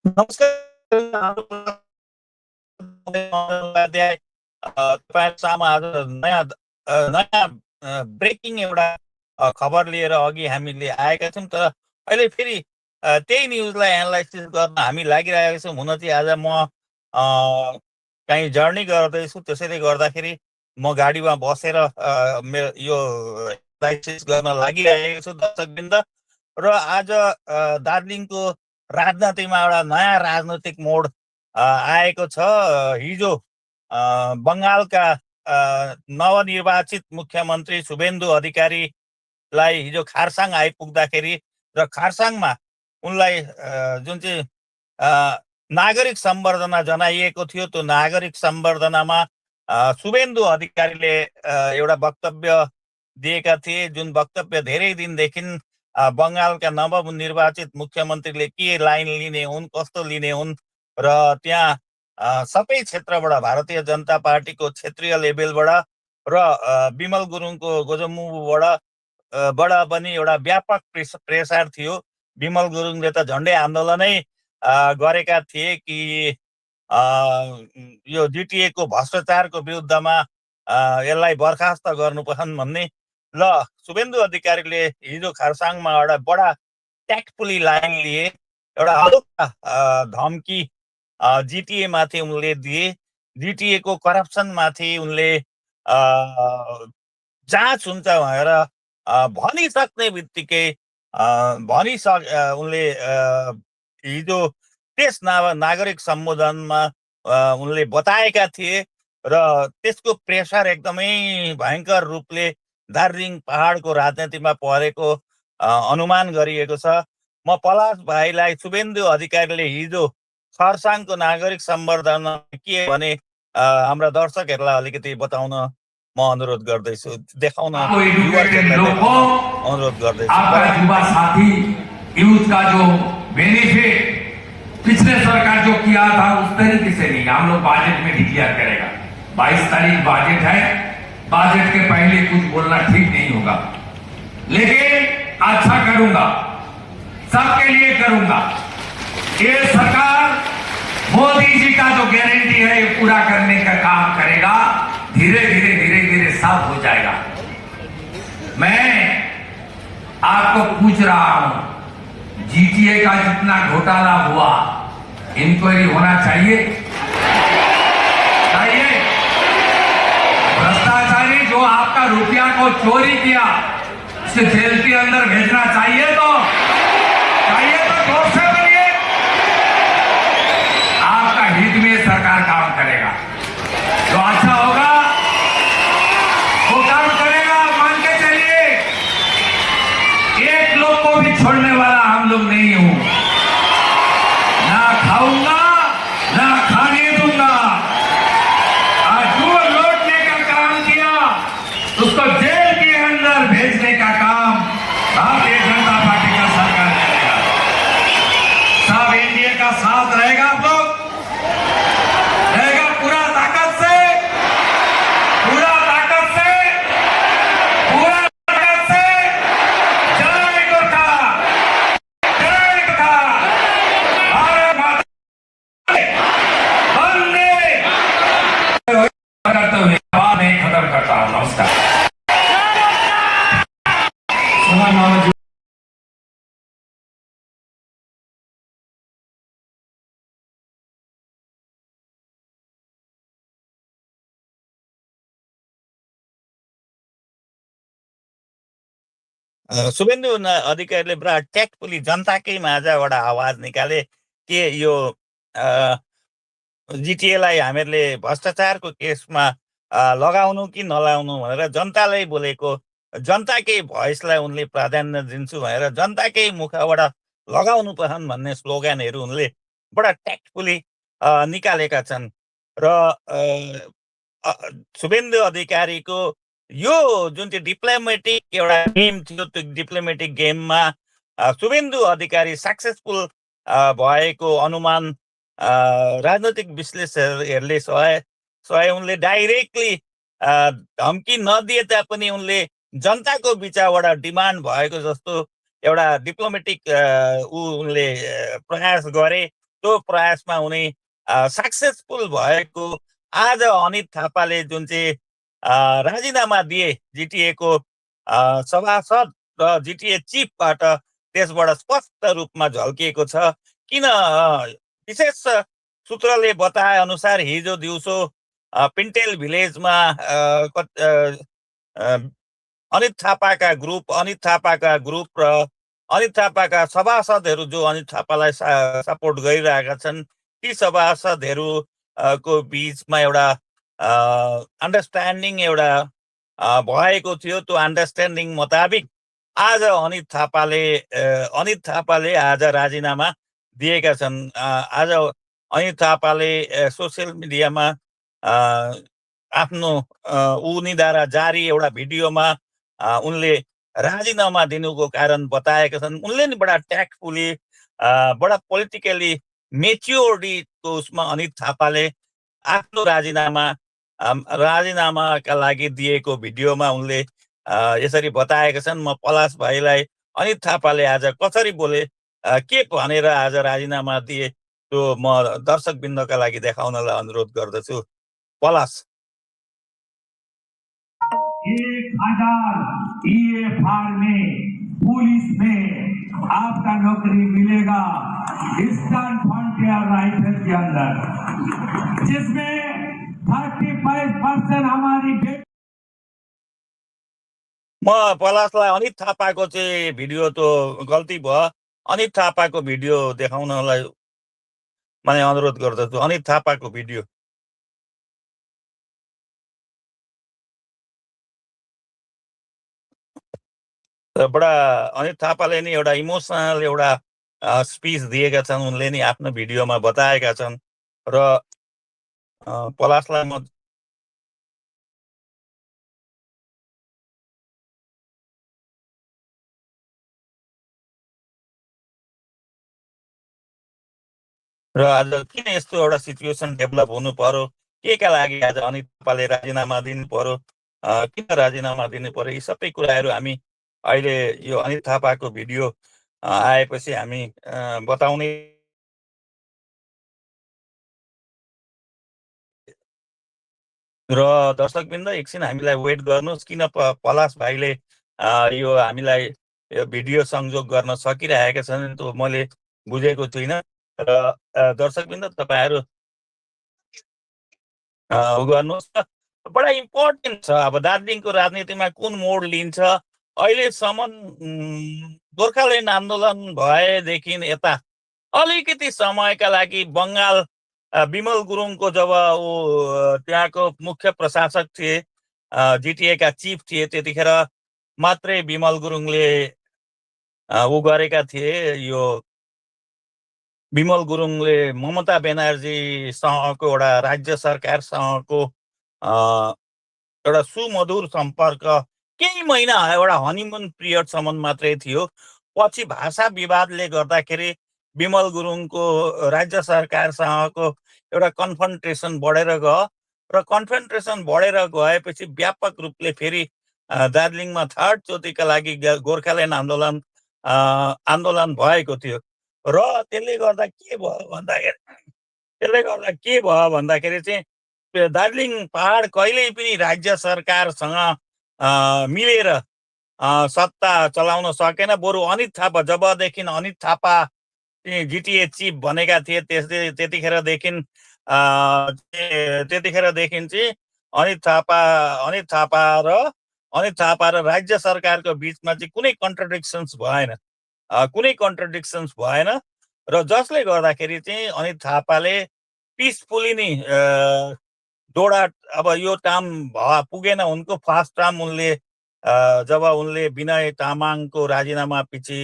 नमस्कार उपाध्याय, तपाईँ सामु आज नयाँ ब्रेकिङ एउटा खबर लिएर अघि हामीले आएका छौँ। तर अहिले फेरि त्यही न्युजलाई एनालाइसिस गर्न हामी लागिरहेका छौँ। हुन चाहिँ आज म कहीँ जर्नी गर्दैछु, त्यसैले गर्दाखेरि म गाडीमा बसेर मेरो यो एनालाइसिस गर्न लागिरहेको छु दर्शकवृन्द। र आज दार्जिलिङको राजनीतिमा एउटा नयाँ राजनैतिक मोड आएको छ। हिजो बङ्गालका नवनिर्वाचित मुख्यमन्त्री शुभेन्दु अधिकारीलाई हिजो खारसाङ आइपुग्दाखेरि र खारसाङमा उनलाई जुन चाहिँ नागरिक सम्बर्धना जनाइएको थियो, त्यो नागरिक सम्बर्धनामा शुभेन्दु अधिकारीले एउटा वक्तव्य दिएका थिए, जुन वक्तव्य धेरै दिनदेखि बङ्गालका नवनिर्वाचित मुख्यमन्त्रीले के लाइन लिने हुन्, कस्तो लिने हुन् र त्यहाँ सबै क्षेत्रबाट भारतीय जनता पार्टीको क्षेत्रीय लेभलबाट र विमल गुरुङको गोजमुबाट पनि एउटा व्यापक प्रेसर थियो। विमल गुरुङले त झन्डै आन्दोलनै गरेका थिए कि यो जिटिएको भ्रष्टाचारको विरुद्धमा यसलाई बर्खास्त गर्नुपर्छन् भन्ने। ल शुभेन्दु अधिकारीले हिजो खरसाङमा एउटा बडा ट्याक्टफुली लाइन लिए, एउटा हलुका धम्की जिटिए माथि उनले दिए। जिटिएको करप्सन माथि उनले जाँच हुन्छ भनेर भनिसक्ने बित्तिकै उनले हिजो त्यस नागरिक सम्बोधनमा उनले बताएका थिए र त्यसको प्रेसर एकदमै भयङ्कर रूपले दार्जिलिङ पहाडको राजनीतिमा परेको अनुमान गरिएको छ। म पलाश भाइलाई शुभेन्दु अधिकारीले हिजो खरसाङको नागरिक सम्बर्धना के भने हाम्रा दर्शकहरूलाई अलिकति बताउन म अनुरोध गर्दैछु, देखाउन अनुरोध गर्दैछु। आपका युवा साथी यूथ का जो बेनिफिट पिछले सरकार जो किया था उस तरीके से नहीं, हम लोग बजट में डिक्लेयर करेगा। 22 तारीख बजट है, बजट के पहले कुछ बोलना ठीक नहीं होगा, लेकिन अच्छा करूंगा, सबके लिए करूंगा। ये सरकार मोदी जी का जो गारंटी है ये पूरा करने का काम करेगा। धीरे धीरे सब हो जाएगा। मैं आपको पूछ रहा हूं, जीटीए का जितना घोटाला हुआ इंक्वायरी होना चाहिए? भ्रष्टाचारी जो आपका रुपया को चोरी किया उसे जेल के अंदर भेजना चाहिए? तो जोर से बोलिए। आपका हित में सरकार काम करेगा, जो अच्छा होगा वो काम करेगा, मान के चलिए। एक लोग को भी छोड़ने वाला हम लोग नहीं हूं, ना खाऊंगा ना खाने दूंगा। जो लौटने का काम किया उसको जेल के अंदर भेजने का काम भारतीय जनता पार्टी का सरकार करेगा। सब एनडीए का साथ रहेगा, आप लोग रहेगा पूरा ताकत से, पूरा ताकत से, पूरा ताकत से। जय गोरखा, जय गोरखा, भारत माता वंदे करते हुए बात नहीं खत्म करता हूं। नमस्कार। शुभेन्दु अधिकारीले पुरा ट्याक्टफुली जनताकै माझबाट आवाज निकाले के यो जिटिएलाई हामीहरूले भ्रष्टाचारको केसमा लगाउनु कि नलाउनु भनेर जनतालाई बोलेको, जनताकै भोइसलाई उनले प्राधान्य दिन्छु भनेर जनताकै मुखबाट लगाउनु पर्छन् भन्ने स्लोगनहरू उनले बडा ट्याक्टफुली निकालेका छन्। र शुभेन्दु अधिकारीको यो जुन चाहिँ डिप्लोमेटिक एउटा गेम थियो, त्यो डिप्लोमेटिक गेममा शुभेन्दु अधिकारी सक्सेसफुल भएको अनुमान राजनैतिक विश्लेषकहरूले सय उनले डाइरेक्टली धम्की नदिए तापनि उनले जनताको बिचबाट डिमान्ड भएको जस्तो एउटा डिप्लोमेटिक उनले प्रयास गरे त्यो प्रयासमा उनी सक्सेसफुल भएको आज अनित थापाले जुन चाहिँ राजीनामा दिए जिटिएको सभासद र जिटिए चिफबाट त्यसबाट स्पष्ट रूपमा झल्किएको छ। किन विशेष सूत्रले बताए अनुसार हिजो दिउँसो पिन्टेल भिलेजमा अनित थापाका ग्रुप र अनित थापाका सभासदहरू जो अनित थापालाई सपोर्ट गरिरहेका छन् ती सभासदहरू को बीचमा एउटा अन्डरस्ट्यान्डिङ एउटा भएको थियो। त्यो अन्डरस्ट्यान्डिङ मुताबिक आज अनित थापाले आज राजीनामा दिएका छन्। आज अनित थापाले सोसियल मिडियामा आफ्नो उनीद्वारा जारी एउटा भिडियोमा उनले राजीनामा दिनुको कारण बताएका छन्। उनले नि बडा ट्याक्टफुली बडा पोलिटिकली मेच्योरिटीको उसमा अनित थापाले आफ्नो राजीनामाका लागि दिएको भिडियोमा उनले यसरी बताएका छन्। म पलाश भाइलाई अनित थापाले आज कसरी बोले के भनेर आज राजीनामा दिए त्यो म दर्शकवृन्दका लागि देखाउनलाई अनुरोध गर्दछु। पलाश। 1000 EFR में पुलिस में आपका नौकरी मिलेगा ईस्टर्न फ्रंटियर राइफल के अंदर, जिसमें 35% हमारी म पलाशलाई अनित थापाको चाहिँ भिडियो त गल्ती भयो, अनित थापाको भिडियो देखाउनलाई मैले अनुरोध गर्दछु। अनित थापाको भिडियो बडा अनित थापाले नि एउटा इमोसनल एउटा स्पिच दिएका छन्। उनले नि आफ्नो भिडियोमा बताएका छन् र पलाशलाई म र आज किन यस्तो एउटा सिचुएसन डेभलप हुनु पर्यो, केका लागि आज अनित थापाले राजीनामा दिनु पर्यो, किन राजीनामा दिनु पर्यो, यी सबै कुराहरू हामी अहिले यो अनित थापाको भिडियो आएपछि हामी बताउने। र दर्शकवृन्द एकछिन हामीलाई वेट गर्नुहोस्, किन पलाश भाइले यो हामीलाई यो भिडियो संयोग गर्न सकिरहेका छन् त्यो मैले बुझेको छुइनँ। र दर्शकवृन्द तपाईँहरू गर्नुहोस्। बडा इम्पोर्टेन्ट छ अब दार्जिलिङको राजनीतिमा कुन मोड लिन्छ। अहिलेसम्म गोर्खाल्यान्ड आन्दोलन भएदेखि यता अलिकति समयका लागि बङ्गाल विमल गुरुङको जब ऊ त्यहाँको मुख्य प्रशासक थिए, जिटिएका चिफ थिए, त्यतिखेर मात्रै विमल गुरुङले ऊ गरेका थिए। यो विमल गुरुङले ममता बेनर्जीसँगको एउटा राज्य सरकारसँगको एउटा सुमधुर सम्पर्क केही महिना एउटा हनीमुन पिरियडसम्म मात्रै थियो। पछि भाषा विवादले गर्दाखेरि विमल गुरुङको राज्य सरकारसँगको एउटा कन्फ्रन्ट्रेसन बढेर गयो र कन्फ्रन्ट्रेसन बढेर गएपछि व्यापक रूपले फेरि दार्जिलिङमा थर्ड चोटिका लागि गोर्खाल्यान्ड आन्दोलन भएको थियो। र त्यसले गर्दा के भयो भन्दाखेरि चाहिँ दार्जिलिङ पहाड कहिल्यै पनि राज्य सरकारसँग मिलेर सत्ता चलाउन सकेन। बरु अनित थापा जबदेखि अनित थापा जिटिए चिफ बनेका थिए त्यतिखेरदेखि चाहिँ अनित थापा र राज्य सरकारको बिचमा चाहिँ कुनै कन्ट्रडिक्सन्स भएन र जसले गर्दाखेरि चाहिँ अनित थापाले पिसफुली नै दोडा अब यो टर्म पुगेन उनको फर्स्ट टर्म। उनले जब उनले विनय तामाङको राजीनामा पछि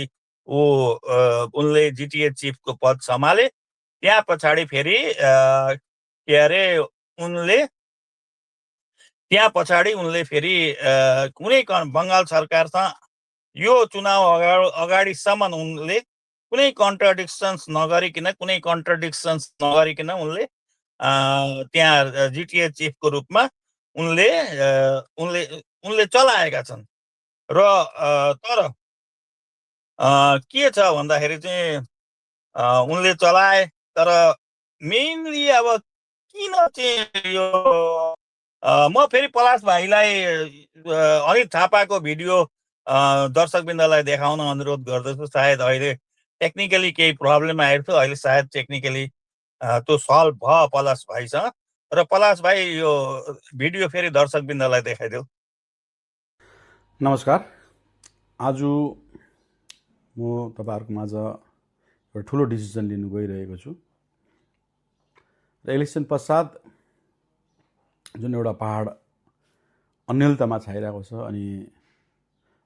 उनले जिटिए चिफको पद सम्हाले, त्यहाँ पछाडि फेरि के अरे उनले फेरि कुनै बङ्गाल सरकारसँग यो चुनाव अगाडिसम्म उनले कुनै कन्ट्रडिक्सन्स नगरिकन उनले त्यहाँ जिटिए चिफको रूपमा उनले चलाएका छन्। र तर के छ भन्दाखेरि चाहिँ उनले चलाए तर मेनली अब किन चाहिँ यो म फेरि पलाश भाइलाई अनित थापाको भिडियो दर्शकवृन्दलाई देखाउन अनुरोध गर्दछु। सायद अहिले टेक्निकली केही प्रब्लम आएको थियो, अहिले सायद टेक्निकली त्यो सल्भ भयो पलाश भाइसँग। र पलाश भाइ यो भिडियो फेरि दर्शकवृन्दलाई देखाइदेऊ। नमस्कार। आज म तपाईहरुको माझ एउटा ठुलो डिसिजन लिनु गइरहेको छु। र इलेक्सन पश्चात जुन एउटा पहाड अन्यलतामा छाइरहेको छ अनि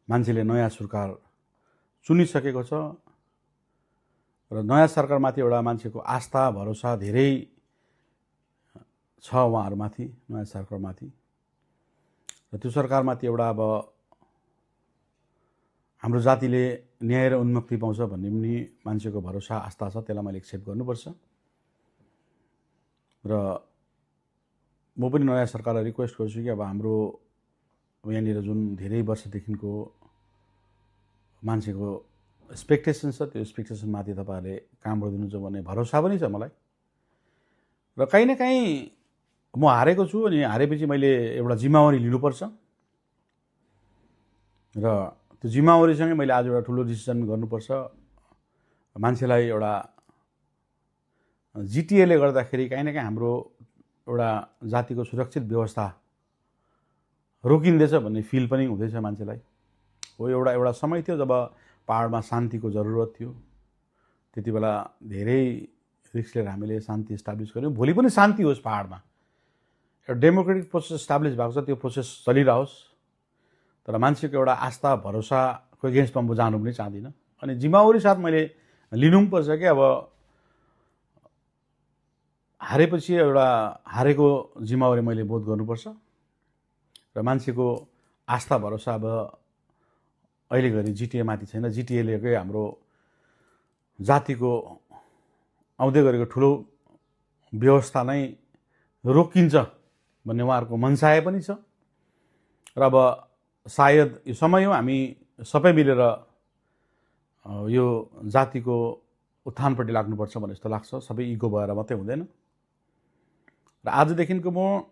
मान्छेले नयाँ सरकार चुनिसकेको छ र नयाँ सरकारमाथि एउटा मान्छेको आस्था भरोसा धेरै छ उहाँहरुमाथि, नयाँ सरकारमाथि। र त्यो सरकारमाथि एउटा अब हाम्रो जातिले न्याय र उन्मुक्ति पाउँछ भन्ने पनि मान्छेको भरोसा आस्था छ, त्यसलाई मैले एक्सेप्ट गर्नुपर्छ। र म पनि नयाँ सरकारलाई रिक्वेस्ट गर्छु कि अब हाम्रो यहाँनिर जुन धेरै वर्षदेखिको मान्छेको एक्सपेक्टेसन छ, त्यो एक्सपेक्टेसन माथि तपाईहरुले काम गरिदिनुहुन्छ भन्ने भरोसा पनि छ मलाई। र कहीँ न कहीँ म हारेको छु अनि हारेपछि मैले एउटा जिम्मेवारी लिनुपर्छ र त्यो जिम्मेवारीसँगै मैले आज एउटा ठुलो डिसिजन गर्नुपर्छ। मान्छेलाई एउटा जिटिएले गर्दाखेरि कहीँ न कहीँ हाम्रो एउटा जातिको सुरक्षित व्यवस्था रोकिँदैछ भन्ने फिल पनि हुँदैछ मान्छेलाई। हो एउटा समय थियो जब पहाडमा शान्तिको जरुरत थियो, त्यति बेला धेरै रिस्क लिएर हामीले शान्ति इस्टाब्लिस गर्यौं। भोलि पनि शान्ति होस् पहाडमा, एउटा डेमोक्रेटिक प्रोसेस इस्टाब्लिस भएको छ, त्यो प्रोसेस चलिरहोस्। तर मान्छेको एउटा आस्था भरोसाको एगेन्स्टमा म जानु पनि चाहदिनँ। अनि जिम्मेवारी साथ मैले लिनु पनि पर्छ कि अब हारेपछि एउटा हारेको जिम्मेवारी मैले बोध गर्नुपर्छ र मान्छेको आस्था भरोसा अब अहिले घरि जिटिए माथि छैन। जिटिएले हाम्रो जातिको आउँदै गरेको ठुलो व्यवस्था नै रोकिन्छ भन्ने उहाँहरुको मनसाय पनि छ। र अब सायद यो समय हो हामी सबै मिलेर यो जातिको उत्थानपट्टि लाग्नुपर्छ भन्ने जस्तो लाग्छ। सबै इगो भएर मात्रै हुँदैन। र आजदेखिको म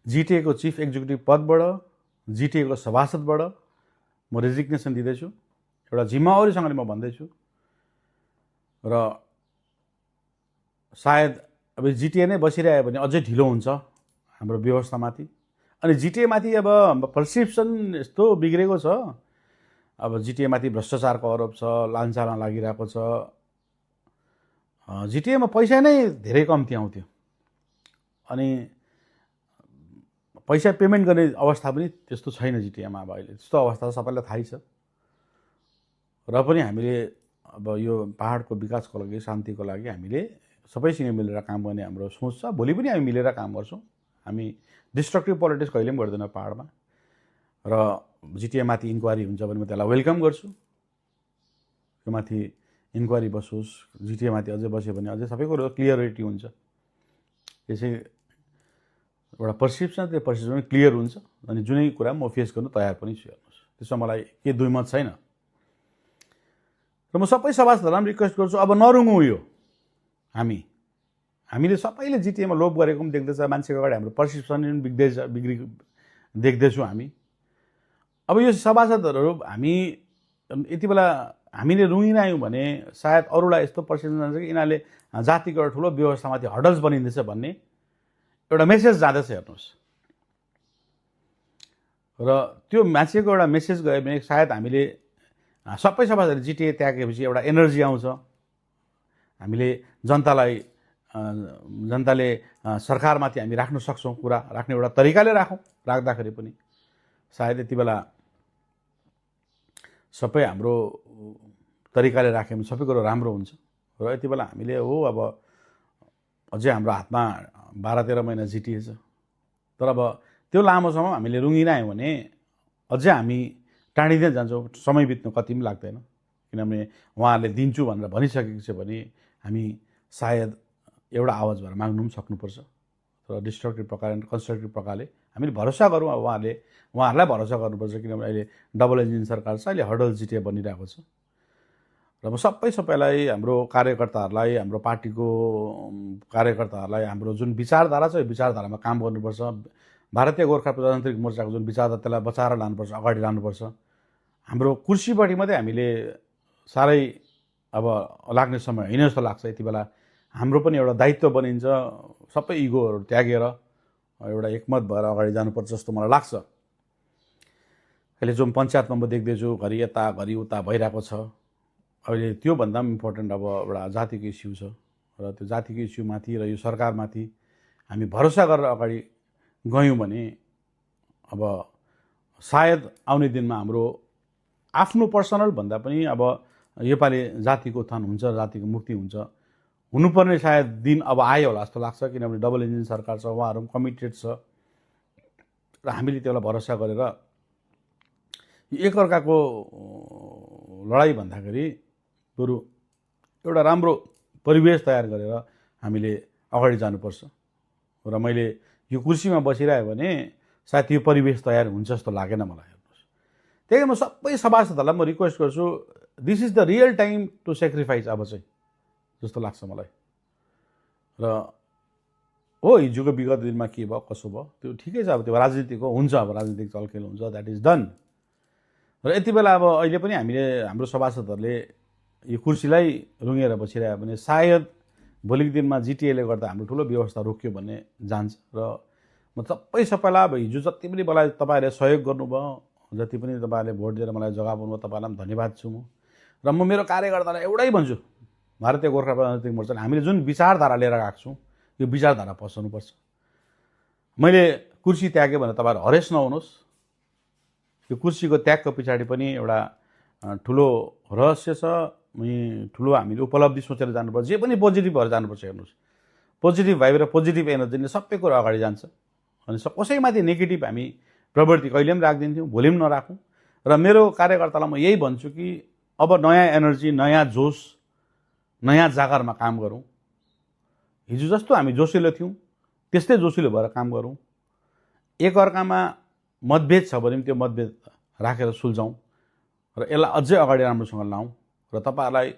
जिटिए को चीफ एक्जिक्युटिभ पदबाट, जिटिए को सभासदबाट म रेजिग्नेसन दिँदैछु। एउटा जिम्मेवारीसँगले म भन्दैछु। र सायद अब जिटिए नै बसिरह्यो भने अझै ढिलो हुन्छ हाम्रो व्यवस्थामाथि। अनि जिटिए माथि अब पर्सेप्सन यस्तो बिग्रेको छ, अब जिटिए माथि भ्रष्टाचारको आरोप छ, लाञ्चामा लागिरहेको छ। जिटिएमा पैसा नै धेरै कम्ती आउँथ्यो अनि पैसा पेमेन्ट गर्ने अवस्था पनि त्यस्तो छैन जिटिएमा। अब अहिले त्यस्तो अवस्था सबैलाई थाहै छ। र पनि हामीले अब यो पहाडको विकासको लागि, शान्तिको लागि हामीले सबैसँग मिलेर काम गर्ने हाम्रो सोच छ। भोलि पनि हामी मिलेर काम गर्छौं। हामी डिस्ट्रक्टिभ पोलिटिक्स कहिले पनि गर्दैन पहाडमा। र जिटिए माथि इन्क्वायरी हुन्छ भने म त्यसलाई वेलकम गर्छु। यो माथि इन्क्वायरी बसोस्। जिटिए माथि अझै बस्यो भने अझै सबै कुरो क्लियरिटी हुन्छ। त्यसै एउटा पर्सेप्सन, त्यो पर्सेप्सन क्लियर हुन्छ अनि जुनै कुरा म फेस गर्नु तयार पनि छु। हेर्नुस्, त्यसमा मलाई के दुई मत छैन। र म सबै सभासदहरुलाई रिक्वेस्ट गर्छु, अब नरुङौं यो। हामीले सबैले जिटिएमा लोभ गरेको पनि देख्दैछ, मान्छेको अगाडि हाम्रो पर्सेप्सन पनि देख्दैछौँ हामी। अब यो सभासदहरु हामी यति बेला हामीले रुङिरह्यौं भने सायद अरूलाई यस्तो पर्सेप्सन जान्छ कि यिनीहरूले जातिको एउटा ठुलो व्यवस्थामाथि हडल्स बनिँदैछ भन्ने एउटा मेसेज जाँदैछ। हेर्नुस्, र त्यो मान्छेको एउटा मेसेज गयो भने सायद हामीले सबै सभासदहरु जिटिए त्यागेपछि एउटा एनर्जी आउँछ। हामीले जनताले सरकारमाथि हामी राख्न सक्छौं, कुरा राख्ने एउटा तरिकाले राख्दाखेरि पनि सायद यति बेला सबै हाम्रो तरिकाले राख्यो भने सबै कुरो राम्रो हुन्छ। र यति बेला हामीले हो अब अझै हाम्रो हातमा 12-13 महिना जिटिए छ। तर अब त्यो लामो समय हामीले रुङिरह्यौं भने अझै हामी टाढिँदै जान्छौं, समय बित्नु कति पनि लाग्दैन। किनभने उहाँहरूले दिन्छु भनेर भनिसकेको छ भने हामी सायद एउटा आवाज भएर माग्नु पनि सक्नुपर्छ। र डिस्ट्रक्टिभ प्रकारले, कन्स्ट्रक्टिभ प्रकारले हामीले भरोसा गरौँ। अब उहाँहरूलाई भरोसा गर्नुपर्छ किनभने अहिले डबल इन्जिन सरकार छ, अहिले हडल जिटिए बनिरहेको छ। र म सबैलाई हाम्रो कार्यकर्ताहरूलाई, हाम्रो पार्टीको कार्यकर्ताहरूलाई हाम्रो जुन विचारधारा छ यो विचारधारामा काम गर्नुपर्छ। भारतीय गोर्खा प्रजातान्त्रिक मोर्चाको जुन विचारधारा त्यसलाई बचाएर लानुपर्छ, अगाडि लानुपर्छ। हाम्रो कुर्सीपट्टि मात्रै हामीले साह्रै अब लाग्ने समय होइन जस्तो लाग्छ। यति बेला हाम्रो पनि एउटा दायित्व बनिन्छ, सबै इगोहरू त्यागेर एउटा एकमत भएर अगाडि जानुपर्छ जस्तो मलाई लाग्छ। अहिले जुन पञ्चायतमा म देख्दैछु घरि यता घरि उता भइरहेको छ, अहिले त्योभन्दा पनि इम्पोर्टेन्ट अब एउटा जातिको इस्यु छ र त्यो जातिको इस्युमाथि र यो सरकारमाथि हामी भरोसा गरेर अगाडि गयौँ भने अब सायद आउने दिनमा हाम्रो आफ्नो पर्सनल भन्दा पनि अब योपालि जातिको उत्थान हुन्छ, जातिको मुक्ति हुन्छ, हुनुपर्ने सायद दिन अब आयो होला जस्तो लाग्छ। किनभने डबल इन्जिन सरकार छ, उहाँहरू पनि कमिटेड छ र हामीले त्यसलाई भरोसा गरेर एकअर्काको लडाइँ भन्दाखेरि बरु एउटा राम्रो परिवेश तयार गरेर हामीले अगाडि जानुपर्छ। र मैले यो कुर्सीमा बसिरह्यो भने सायद यो परिवेश तयार हुन्छ जस्तो लागेन मलाई। हेर्नुहोस्, त्यही म सबै सभासदहरूलाई म रिक्वेस्ट गर्छु, this is the real time to sacrifice अब चाहिँ जस्तो लाग्छ मलाई। र हो हिजोको विगत दिनमा के भयो कसो भयो त्यो ठिकै छ, अब त्यो राजनीतिक हो, हुन्छ, अब राजनीतिक चलखेल हुन्छ, द्याट इज डन। र यति बेला अब अहिले पनि हामीले हाम्रो सभासदहरूले यो कुर्सीलाई रुँगेर बसिरह्यो भने सायद भोलिको दिनमा जिटिएले गर्दा हाम्रो ठुलो व्यवस्था रोक्यो भन्ने जान्छ। र म सबैलाई अब हिजो जति पनि मलाई तपाईँहरूले सहयोग गर्नुभयो, जति पनि तपाईँहरूले भोट दिएर मलाई जगाउनुभयो, तपाईँलाई पनि धन्यवाद छु म। र म मेरो कार्यकर्तालाई एउटै भन्छु, भारतीय गोर्खा प्रजातान्त्रिक मोर्चाले हामीले जुन विचारधारा लिएर गएको छौँ यो विचारधारा पसाउनुपर्छ। मैले कुर्सी त्यागेँ भने तपाईँहरू हरेस नहुनुहोस्। यो कुर्सीको त्यागको पछाडि पनि एउटा ठुलो रहस्य छ, ठुलो हामीले उपलब्धि सोचेर जानुपर्छ, जे पनि पोजिटिभ भएर जानुपर्छ। हेर्नुहोस्, पोजिटिभ भाइब र पोजिटिभ एनर्जीले सबै कुरो अगाडि जान्छ। अनि कसैमाथि नेगेटिभ हामी प्रवृत्ति कहिले पनि राखिदिन्थ्यौँ, भोलि पनि नराखौँ। र मेरो कार्यकर्तालाई म यही भन्छु कि अब नयाँ एनर्जी, नयाँ जोस, नयाँ जागरमा काम गरौँ। हिजो जस्तो हामी जोसिलो थियौँ त्यस्तै जोसिलो भएर काम गरौँ। एकअर्कामा मतभेद छ भने त्यो मतभेद राखेर सुल्झौँ र यसलाई अझै अगाडि राम्रोसँग लाउँ। र तपाईँहरूलाई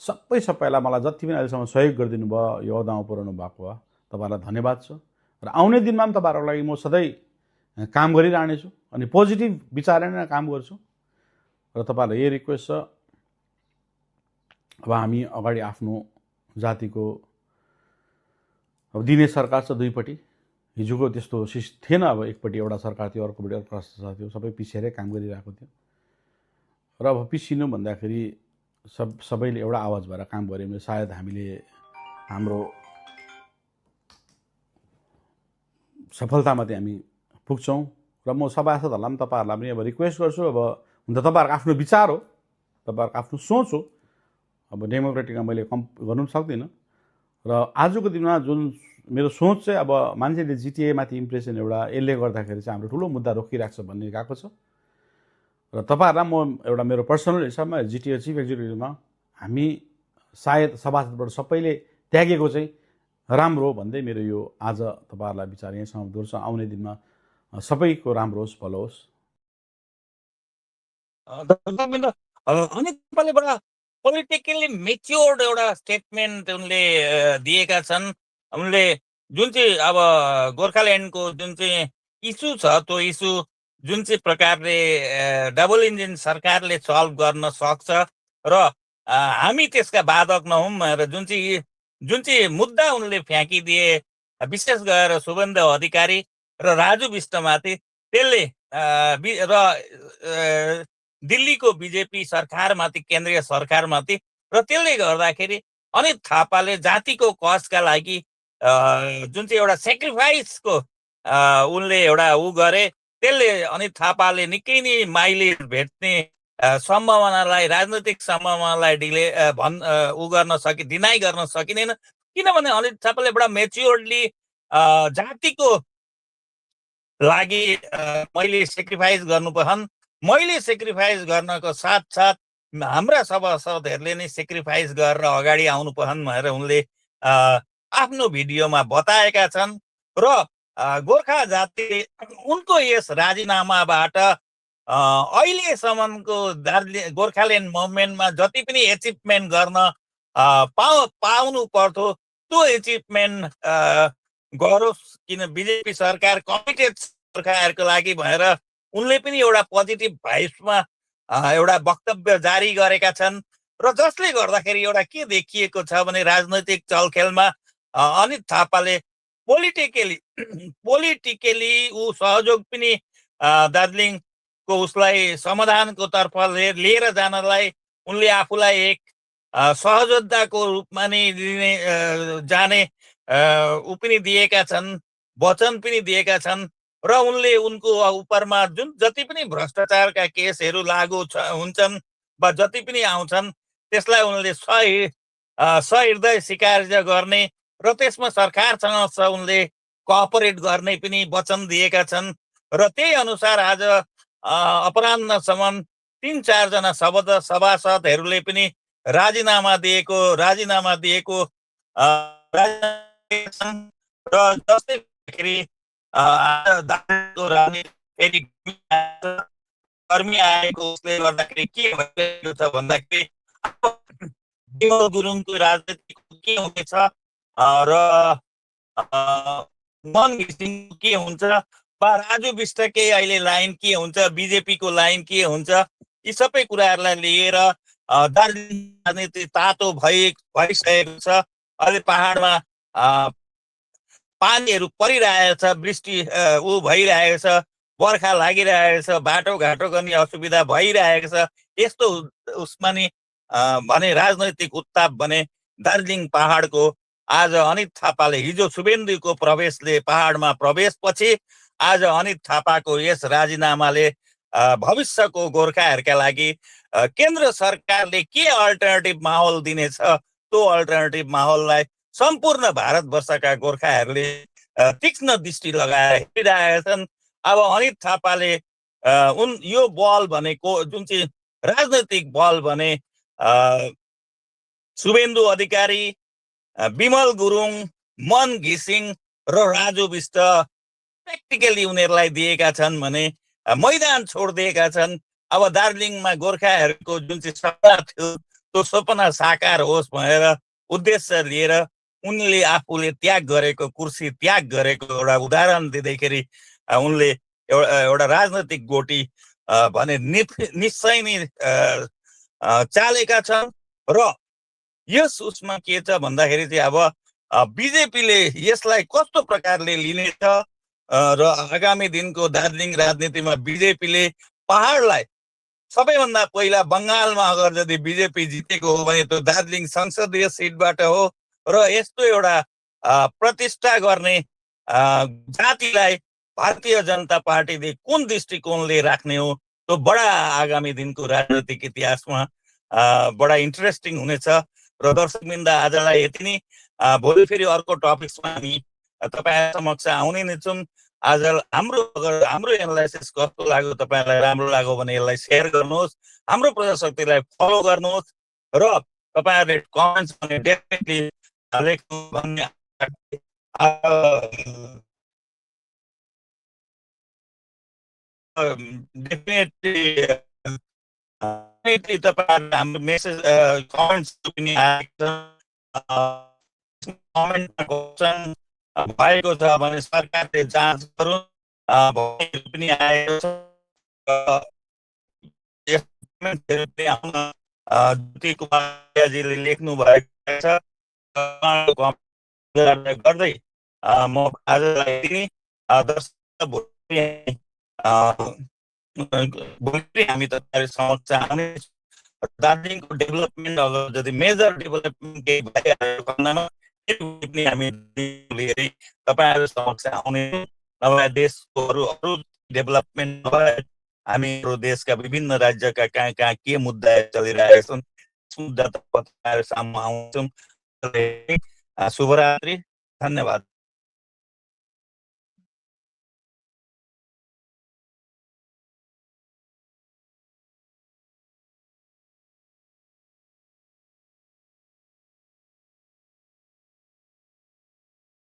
सबैलाई मलाई जति पनि अहिलेसम्म सहयोग गरिदिनु भयो, यो अहदामा पुर्याउनु भएको भयो, तपाईँहरूलाई धन्यवाद छ। र आउने दिनमा पनि तपाईँहरूको लागि म सधैँ काम गरिरहनेछु अनि पोजिटिभ विचारले नै काम गर्छु। र तपाईँहरूलाई यही रिक्वेस्ट छ, अब हामी अगाडि आफ्नो जातिको अब दिने सरकार छ दुईपट्टि। हिजोको त्यस्तो थिएन, अब एकपट्टि एउटा सरकार थियो, अर्कोपट्टि अर्को सरकार थियो, सबै पिसेरै काम गरिरहेको थियो। र अब पिसिनु भन्दाखेरि सबैले एउटा आवाज भएर काम गऱ्यो भने सायद हामीले हाम्रो सफलतामाथि हामी पुग्छौँ। र म सभासदहरूलाई पनि तपाईँहरूलाई पनि अब रिक्वेस्ट गर्छु, अब हुन त तपाईँहरूको आफ्नो विचार हो, तपाईँहरूको आफ्नो सोच हो, अब डेमोक्रेटिकमा मैले गर्नु सक्दिनँ। र आजको दिनमा जुन मेरो सोच चाहिँ अब मान्छेले जिटिएमाथि इम्प्रेसन एउटा यसले गर्दाखेरि चाहिँ हाम्रो ठुलो मुद्दा रोकिरहेको छ भन्ने गएको छ। र तपाईँहरूलाई म एउटा मेरो पर्सनल हिसाबमा जिटिए चिफ एक्जिक्युटिभमा हामी सायद सभासदबाट सबैले त्यागेको चाहिँ राम्रो हो भन्दै मेरो यो आज तपाईँहरूलाई विचार यहीँ समाप्त गर्छु। आउने दिनमा सबैको राम्रो होस्, भलो होस्। अनि तपाईँले बडा पोलिटिकली मेच्योर्ड एउटा स्टेटमेन्ट उनले दिएका छन्। उनले जुन चाहिँ अब गोर्खाल्यान्डको जुन चाहिँ इस्यु छ त्यो इस्यु जुन चाहिँ प्रकारले डबल इन्जिन सरकारले सल्भ गर्न सक्छ र हामी त्यसका बाधक नहौँ र जुन चाहिँ मुद्दा उनले फ्याँकिदिए, विशेष गरेर शुभेन्दु अधिकारी र राजु विष्टमाथि, त्यसले र दिल्लीको बिजेपी सरकारमाथि, केन्द्रीय सरकारमाथि, र त्यसले गर्दाखेरि अनित थापाले जातिको कजका लागि जुन चाहिँ एउटा सेक्रिफाइसको उनले एउटा गरे, त्यसले अनित थापाले निकै नै माइलेज भेट्ने सम्भावनालाई, राजनैतिक सम्भावनालाई डिनाइ गर्न सकिँदैन। किनभने अनित थापाले एउटा मेच्योर्डली जातिको लागि मैले सेक्रिफाइस गर्नुपर्छ, मैले सेक्रिफाइस गर्नको साथसाथ हाम्रा सभासदहरूले नै सेक्रिफाइस गरेर अगाडि आउनुपर्छ भनेर उनले आफ्नो भिडियोमा बताएका छन्। र गोर्खा जाति उनको यस राजीनामाबाट अहिलेसम्मको दार्जिलिङ गोर्खाल्यान्ड मुभमेन्टमा जति पनि एचिभमेन्ट गर्न पाउनु पर्थ्यो त्यो एचिभमेन्ट गरोस्, किन बिजेपी सरकार कमिटेड गोर्खाहरूको लागि भएर उनले पनि एउटा पोजिटिभ भाइब्समा एउटा वक्तव्य जारी गरेका छन् र जसले गर्दाखेरि एउटा के देखिएको छ भने राजनैतिक चलखेलमा अनित थापाले पोलिटिकली ऊ सहयोग पनि दार्जिलिङको उसलाई समाधानको तर्फ लिएर जानलाई उनले आफूलाई एक सहयोद्धाको रूपमा नै जाने ऊ पनि दिएका छन्, वचन पनि दिएका छन् र उनले उनको उपरमा जुन जति पनि भ्रष्टाचारका केसहरू लागू हुन्छन् वा जति पनि आउँछन् त्यसलाई उनले सहृदय स्वीकार गर्ने र त्यसमा सरकारसँग उनले कोअपरेट गर्ने पनि वचन दिएका छन् र त्यही अनुसार आज अपराह्नसम्म 3-4 जना सभासदहरूले पनि राजीनामा दिएको र जस्तै फेरि कर्मी आएको उसले गर्दाखेरि के भइरहेको छ भन्दाखेरि विमल गुरुङको राजनीति के हुनेछ र मन घिसिङ के हुन्छ वा राजु विष्टकै अहिले लाइन के हुन्छ, बिजेपीको लाइन के हुन्छ, यी सबै कुराहरूलाई लिएर दार्जिलिङ राजनीति तातो भइसकेको छ। अहिले पहाडमा पानीहरू परिरहेको छ, वृष्टि भइरहेको छ, बर्खा लागिरहेको छ, बाटोघाटो गर्ने असुविधा भइरहेको छ। यस्तो उसमा नि भने राजनैतिक उत्ताप भने दार्जिलिङ पहाडको आज अनित थापाले हिजो शुभेन्दुको प्रवेशले पहाडमा प्रवेशपछि आज अनित थापाको यस राजीनामाले भविष्यको गोर्खाहरूका लागि केन्द्र सरकारले के अल्टरनेटिभ माहौल दिनेछ त्यो अल्टरनेटिभ माहौललाई सम्पूर्ण भारतवर्षका गोर्खाहरूले तीक्ष्ण दृष्टि लगाएर हेरिरहेका छन्। अब अनित थापाले यो बल भनेको जुन चाहिँ राजनैतिक बल भने शुभेन्दु अधिकारी, विमल गुरुङ, मन घिसिङ र राजु विष्ट प्र्याक्टिकली उनीहरूलाई दिएका छन् भने मैदान छोडिदिएका छन्। अब दार्जिलिङमा गोर्खाहरूको जुन चाहिँ सपना थियो त्यो सपना साकार होस् भनेर उद्देश्य लिएर उनले आफूले त्याग गरेको कुर्सी त्याग गरेको एउटा उदाहरण दिँदैखेरि उनले एउटा राजनैतिक गोटी भने निश्चय नै चालेका छन्। र यस उसमा के छ भन्दाखेरि चाहिँ अब बिजेपीले यसलाई कस्तो प्रकारले लिनेछ र आगामी दिनको दार्जिलिङ राजनीतिमा बिजेपीले पहाडलाई सबैभन्दा पहिला बङ्गालमा अगर यदि बिजेपी जितेको हो भने त्यो दार्जिलिङ संसदीय सिटबाट हो र यस्तो एउटा प्रतिष्ठा गर्ने जातिलाई भारतीय जनता पार्टीले कुन दृष्टिकोणले राख्ने हो त्यो बडा आगामी दिनको राजनीतिक इतिहासमा बडा इन्ट्रेस्टिङ हुनेछ। र दर्शकवृन्द आजलाई यति नै, भोलि फेरि अर्को टपिक्समा हामी तपाईँ समक्ष आउने नै छौँ। आज हाम्रो एनालाइसिस कस्तो लाग्यो, तपाईँलाई राम्रो लाग्यो भने यसलाई सेयर गर्नुहोस्, हाम्रो प्रजाशक्तिलाई फलो गर्नुहोस् र तपाईँहरूले कमेन्ट्स भने डेफिनेटली लेख्नु भन्ने डेफिनेटली तपाईँहरूले हाम्रो मेसेज कमेन्ट्स पनि आएको छ। कमेन्टमा क्वेसन भएको छ भने सरकारले जाँच गरौँ पनि आएको छ। ज्योति कुमारजीले लेख्नु भएको छ गर्दै म आजलाई दिने दर्शक भोलि हामी तपाईँहरू समक्ष आउने दार्जिलिङको डेभलपमेन्ट अगर यदि मेजर डेभलपमेन्ट केही भइहालेको खण्डमा हामी तपाईँहरू समक्ष आउने नभए देशको अरू डेभलपमेन्ट नभए हामीहरू देशका विभिन्न राज्यका कहाँ कहाँ के मुद्दा चलिरहेका छन् मुद्दा तपाईँहरू सामु आउँछौँ। शुभरात्रि, धन्यवाद।